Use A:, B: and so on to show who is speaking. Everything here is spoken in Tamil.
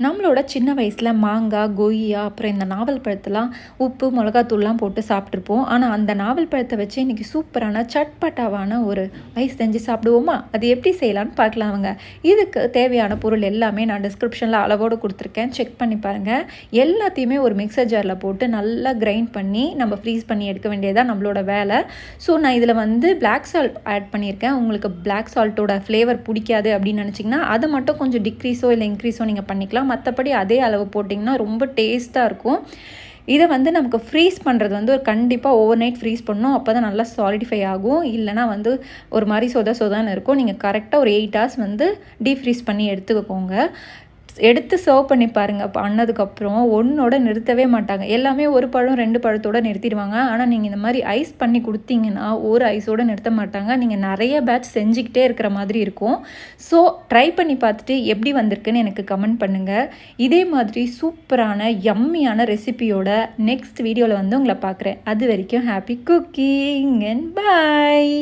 A: நம்மளோட சின்ன வயசில் மாங்காய், கொய்யா, அப்புறம் இந்த நாவல் பழத்தெல்லாம் உப்பு, மிளகாத்தூள்லாம் போட்டு சாப்பிட்ருப்போம். ஆனால் அந்த நாவல் பழத்தை வச்சு இன்றைக்கி சூப்பரான சட்பட்டாவான ஒரு ஐஸ் செஞ்சு சாப்பிடுவோமா? அது எப்படி செய்யலான்னு பார்க்கலாமுங்க. இதுக்கு தேவையான பொருள் எல்லாமே நான் டிஸ்கிரிப்ஷனில் அளவோடு கொடுத்துருக்கேன், செக் பண்ணி பாருங்கள். எல்லாத்தையுமே ஒரு மிக்சர் ஜாரில் போட்டு நல்லா கிரைண்ட் பண்ணி நம்ம ஃப்ரீஸ் பண்ணி எடுக்க வேண்டியதான் நம்மளோட வேலை. ஸோ நான் இதில் வந்து பிளாக் சால்ட் ஆட் பண்ணியிருக்கேன். உங்களுக்கு பிளாக் சால்ட்டோட ஃப்ளேவர் பிடிக்காது அப்படின்னு நினச்சிங்கன்னா அதை மட்டும் கொஞ்சம் டிக்ரீஸோ இல்லை இன்க்ரீஸோ நீங்கள் பண்ணிக்கலாம். மற்றபடி அதே அளவு போட்டிங்கன்னா ரொம்ப டேஸ்ட்டாக இருக்கும். இதை வந்து நமக்கு ஃப்ரீஸ் பண்ணுறது வந்து ஒரு கண்டிப்பாக ஓவர் நைட் ஃப்ரீஸ் பண்ணணும். அப்போ தான் நல்லா சாலிடிஃபை ஆகும். இல்லைனா வந்து ஒரு மாதிரி சொதான்னு இருக்கும். நீங்கள் கரெக்டாக ஒரு 8 hours வந்து டீப் ஃப்ரீஸ் பண்ணி எடுத்துக்கோங்க. எடுத்து சர்வ் பண்ணி பாருங்கள். பண்ணதுக்கப்புறம் ஒன்றோட நிறுத்தவே மாட்டாங்க. எல்லாமே ஒரு பழம் 2 பழத்தோடு நிறுத்திடுவாங்க. ஆனால் நீங்கள் இந்த மாதிரி ஐஸ் பண்ணி கொடுத்தீங்கன்னா ஒரு ஐஸோடு நிறுத்த மாட்டாங்க. நீங்கள் நிறைய பேட்ச் செஞ்சுக்கிட்டே இருக்கிற மாதிரி இருக்கும். ஸோ ட்ரை பண்ணி பார்த்துட்டு எப்படி வந்திருக்குன்னு எனக்கு கமெண்ட் பண்ணுங்கள். இதே மாதிரி சூப்பரான யம்மியான ரெசிபியோட நெக்ஸ்ட் வீடியோவில் வந்து உங்களை பார்க்குறேன். அது வரைக்கும் ஹாப்பி குக்கிங் அண்ட் பாய்.